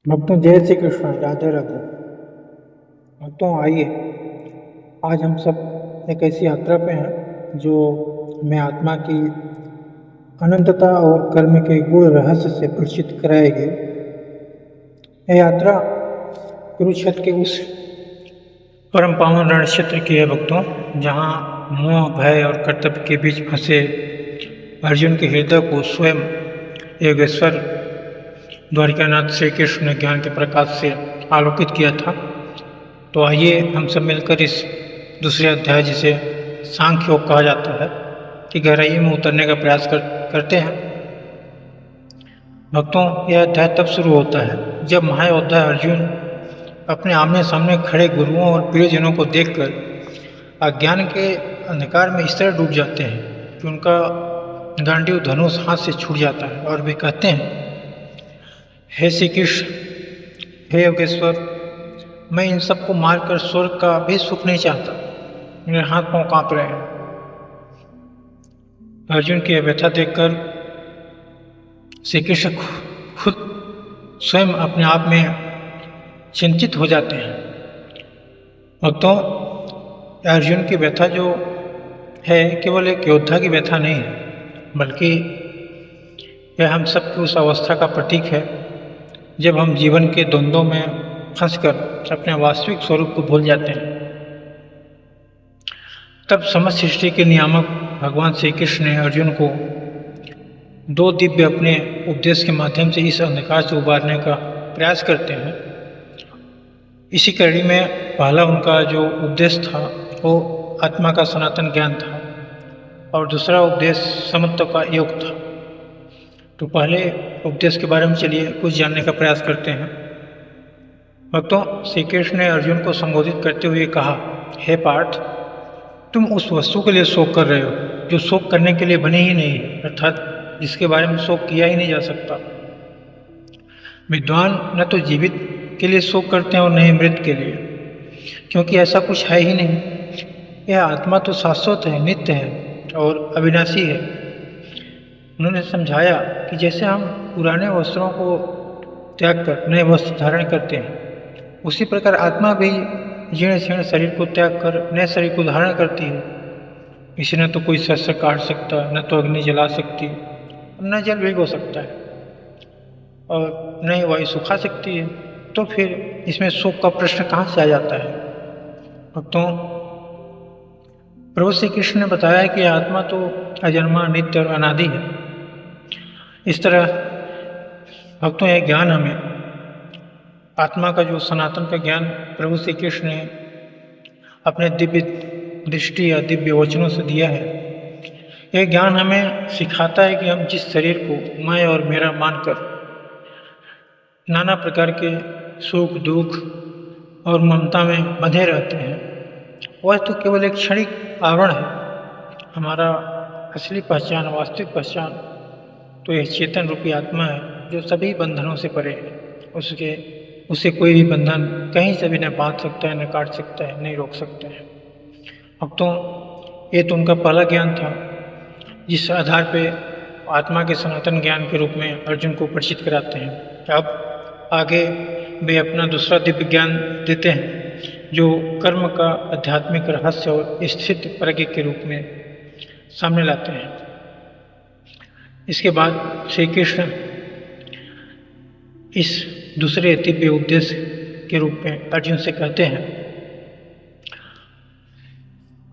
भक्तों जय श्री कृष्ण, राधे राधे। भक्तों आइए, आज हम सब एक ऐसी यात्रा पे हैं जो हमें आत्मा की अनंतता और कर्म के गूढ़ रहस्य से परिचित कराएगी। यह यात्रा कुरुक्षेत्र के उस परम पावन रण क्षेत्र की है भक्तों, जहाँ मोह, भय और कर्तव्य के बीच फंसे अर्जुन के हृदय को स्वयं योगेश्वर द्वारिकानाथ श्री कृष्ण ने ज्ञान के प्रकाश से आलोकित किया था। तो आइए हम सब मिलकर इस दूसरे अध्याय, जिसे सांख्य योग कहा जाता है, की गहराई में उतरने का प्रयास करते हैं। भक्तों, यह अध्याय तब शुरू होता है जब महायोद्धा अर्जुन अपने आमने सामने खड़े गुरुओं और प्रियजनों को देखकर अज्ञान के अंधकार में इस तरह डूब जाते हैं कि उनका गांडीव धनुष हाथ से छूट जाता है और वे कहते हैं, हे श्री कृष्ण, हे योगेश्वर, मैं इन सबको मारकर स्वर्ग का भी सुख नहीं चाहता। मेरे हाथ पांव कांप रहे हैं। अर्जुन की व्यथा देखकर श्री कृष्ण खुद स्वयं अपने आप में चिंतित हो जाते हैं। भक्तों, अर्जुन की व्यथा जो है केवल एक योद्धा की व्यथा नहीं है, बल्कि यह हम सब की उस अवस्था का प्रतीक है जब हम जीवन के द्वंद्वों में फंसकर अपने वास्तविक स्वरूप को भूल जाते हैं। तब समस्त सृष्टि के नियामक भगवान श्री कृष्ण ने अर्जुन को दो दिव्य अपने उपदेश के माध्यम से इस अंधकार से उबारने का प्रयास करते हैं। इसी कड़ी में पहला उनका जो उपदेश था वो आत्मा का सनातन ज्ञान था और दूसरा उपदेश समत्व का योग था। तो पहले उपदेश के बारे में चलिए कुछ जानने का प्रयास करते हैं। भक्तों, श्री कृष्ण ने अर्जुन को संबोधित करते हुए कहा, हे पार्थ, तुम उस वस्तु के लिए शोक कर रहे हो जो शोक करने के लिए बनी ही नहीं, अर्थात जिसके बारे में शोक किया ही नहीं जा सकता। विद्वान न तो जीवित के लिए शोक करते हैं और न ही मृत के लिए, क्योंकि ऐसा कुछ है ही नहीं। यह आत्मा तो शाश्वत है, नित्य है और अविनाशी है। उन्होंने समझाया कि जैसे हम पुराने वस्त्रों को त्याग कर नए वस्त्र धारण करते हैं, उसी प्रकार आत्मा भी जीर्ण शीर्ण शरीर को त्याग कर नए शरीर को धारण करती है। इसे न तो कोई शस्त्र काट सकता, न तो अग्नि जला सकती, न जल भिगो सकता है और न ही वायु सुखा सकती है। तो फिर इसमें शोक का प्रश्न कहाँ से आ जाता है? भक्तों, प्रभु श्री कृष्ण ने बताया कि आत्मा तो अजन्मा, नित्य और अनादि है। इस तरह भक्तों, यह ज्ञान हमें आत्मा का जो सनातन का ज्ञान प्रभु श्री कृष्ण ने अपने दिव्य दृष्टि या दिव्य वचनों से दिया है, यह ज्ञान हमें सिखाता है कि हम जिस शरीर को मैं और मेरा मानकर नाना प्रकार के सुख दुख और ममता में बंधे रहते हैं, वह तो केवल एक क्षणिक आवरण है। हमारा असली पहचान, वास्तविक पहचान तो यह चेतन रूपी आत्मा है जो सभी बंधनों से परे है। उसे कोई भी बंधन कहीं से भी न बांध सकता है, न काट सकता है, नहीं रोक सकता है। भक्तों, ये तो उनका पहला ज्ञान था, जिस आधार पे आत्मा के सनातन ज्ञान के रूप में अर्जुन को परिचित कराते हैं। अब आगे वे अपना दूसरा दिव्य ज्ञान देते हैं, जो कर्म का आध्यात्मिक रहस्य और स्थित प्रज्ञ के रूप में सामने लाते हैं। इसके बाद श्री कृष्ण इस दूसरे दिव्य उपदेश के रूप में अर्जुन से कहते हैं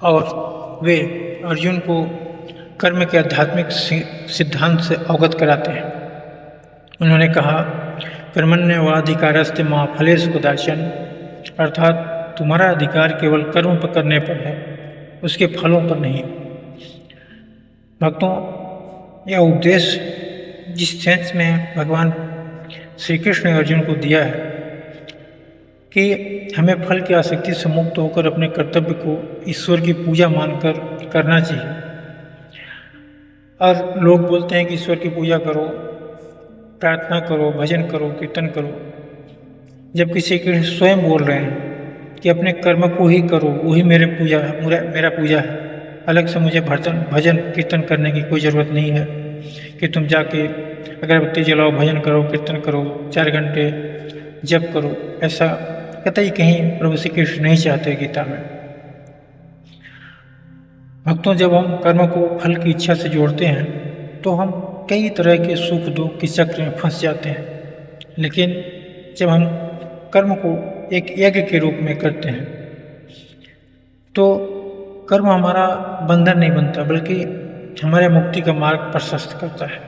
और वे अर्जुन को कर्म के आध्यात्मिक सिद्धांत से अवगत कराते हैं। उन्होंने कहा, कर्मण्येवाधिकारस्ते मा फलेषु कदाचन, अर्थात तुम्हारा अधिकार केवल कर्म पर करने पर है, उसके फलों पर नहीं। भक्तों, यह उपदेश जिस सेंस में भगवान श्री कृष्ण ने अर्जुन को दिया है कि हमें फल की आसक्ति से मुक्त होकर अपने कर्तव्य को ईश्वर की पूजा मानकर करना चाहिए। और लोग बोलते हैं कि ईश्वर की पूजा करो, प्रार्थना करो, भजन करो, कीर्तन करो, जबकि श्री कृष्ण स्वयं बोल रहे हैं कि अपने कर्म को ही करो, वही मेरा पूजा है। अलग से मुझे भजन कीर्तन करने की कोई ज़रूरत नहीं है कि तुम जाके अगरबत्ती जलाओ, भजन करो, कीर्तन करो, 4 घंटे जप करो, ऐसा कतई कहीं प्रभु श्री कृष्ण नहीं चाहते गीता में। भक्तों, जब हम कर्म को फल की इच्छा से जोड़ते हैं तो हम कई तरह के सुख दुख के चक्र में फंस जाते हैं। लेकिन जब हम कर्म को एक यज्ञ के रूप में करते हैं तो कर्म हमारा बंधन नहीं बनता, बल्कि हमारे मुक्ति का मार्ग प्रशस्त करता है।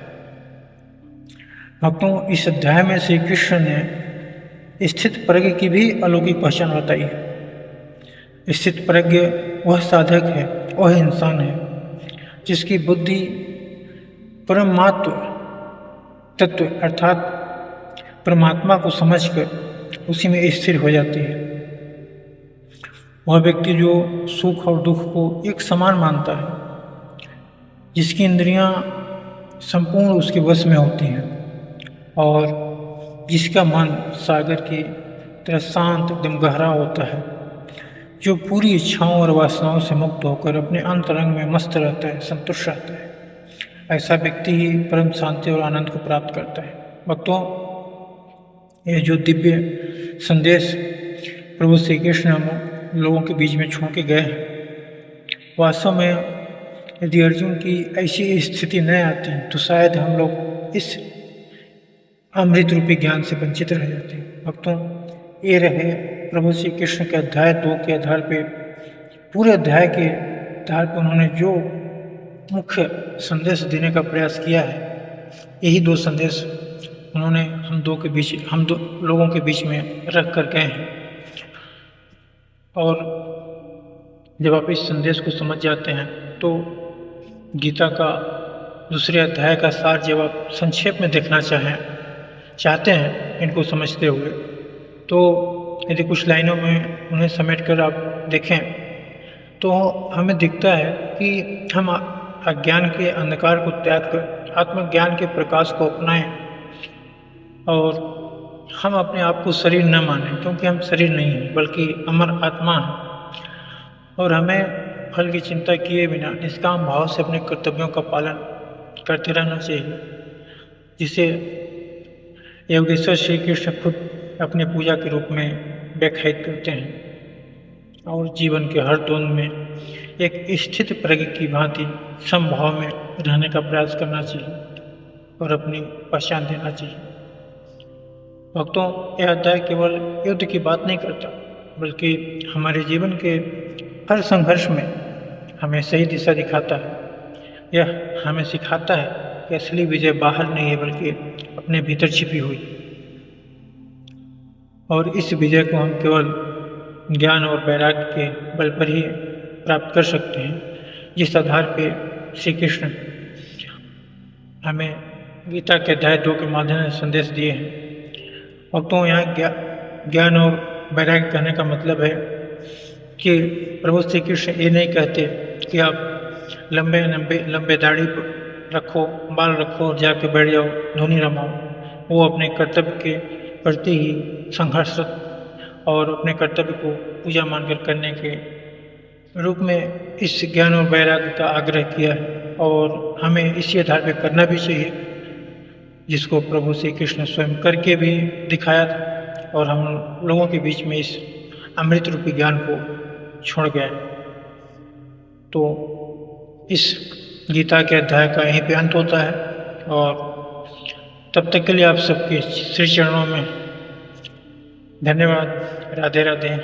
भक्तों, इस अध्याय में श्री कृष्ण ने स्थित प्रज्ञ की भी अलौकिक पहचान बताई है। स्थित प्रज्ञ वह साधक है, वह इंसान है जिसकी बुद्धि परमात्म तत्व अर्थात परमात्मा को समझकर उसी में स्थिर हो जाती है। वह व्यक्ति जो सुख और दुख को एक समान मानता है, जिसकी इंद्रियां संपूर्ण उसके वश में होती हैं और जिसका मन सागर की तरह शांत एकदम गहरा होता है, जो पूरी इच्छाओं और वासनाओं से मुक्त होकर अपने अंतरंग में मस्त रहता है, संतुष्ट रहता है, ऐसा व्यक्ति ही परम शांति और आनंद को प्राप्त करता है। भक्तों, ये जो दिव्य संदेश प्रभु श्री कृष्ण हम लोगों के बीच में छोड़ के गए हैं, वास्तव में यदि अर्जुन की ऐसी स्थिति न आती तो शायद हम लोग इस अमृत रूपी ज्ञान से वंचित रह जाते। भक्तों, ये रहे प्रभु श्री कृष्ण के अध्याय 2 के आधार पे, पूरे अध्याय के आधार पर उन्होंने जो मुख्य संदेश देने का प्रयास किया है, यही 2 संदेश उन्होंने हम दो लोगों के बीच में रख कर गए हैं। और जब आप इस संदेश को समझ जाते हैं तो गीता का दूसरे अध्याय का सार जब आप संक्षेप में देखना चाहते हैं इनको समझते हुए, तो यदि कुछ लाइनों में उन्हें समेट कर आप देखें तो हमें दिखता है कि हम अज्ञान के अंधकार को त्याग कर आत्मज्ञान के प्रकाश को अपनाएं और हम अपने आप को शरीर न मानें, क्योंकि हम शरीर नहीं हैं बल्कि अमर आत्मा हैं। और हमें फल की चिंता किए बिना निष्काम भाव से अपने कर्तव्यों का पालन करते रहना चाहिए, जिसे योगेश्वर श्री कृष्ण खुद अपने पूजा के रूप में व्याख्यायित करते हैं। और जीवन के हर द्वंद में एक स्थित प्रज्ञ की भांति समभाव में रहने का प्रयास करना चाहिए और अपनी पहचान देना चाहिए। भक्तों, यह अध्याय केवल युद्ध की बात नहीं करता, बल्कि हमारे जीवन के हर संघर्ष में हमें सही दिशा दिखाता है। यह हमें सिखाता है कि असली विजय बाहर नहीं है, बल्कि अपने भीतर छिपी हुई। और इस विजय को हम केवल ज्ञान और वैराग्य के बल पर ही प्राप्त कर सकते हैं, जिस आधार पर श्री कृष्ण हमें गीता के अध्याय 2 के माध्यम से संदेश दिए हैं। भक्तों, यहाँ ज्ञान और वैराग्य कहने का मतलब है कि प्रभु श्री कृष्ण ये नहीं कहते कि आप लंबे दाढ़ी रखो, बाल रखो और जाके बैठ जाओ, धुनी रमाओ। वो अपने कर्तव्य के प्रति ही संघर्षरत और अपने कर्तव्य को पूजा मानकर करने के रूप में इस ज्ञान और वैराग्य का आग्रह किया है, और हमें इसी आधार पर करना भी चाहिए, जिसको प्रभु श्री कृष्ण स्वयं करके भी दिखाया था और हम लोगों के बीच में इस अमृत रूपी ज्ञान को छोड़ गए। तो इस गीता के अध्याय का यहीं पे अंत होता है, और तब तक के लिए आप सबके श्री चरणों में धन्यवाद। राधे राधे।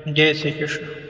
जय श्री कृष्ण।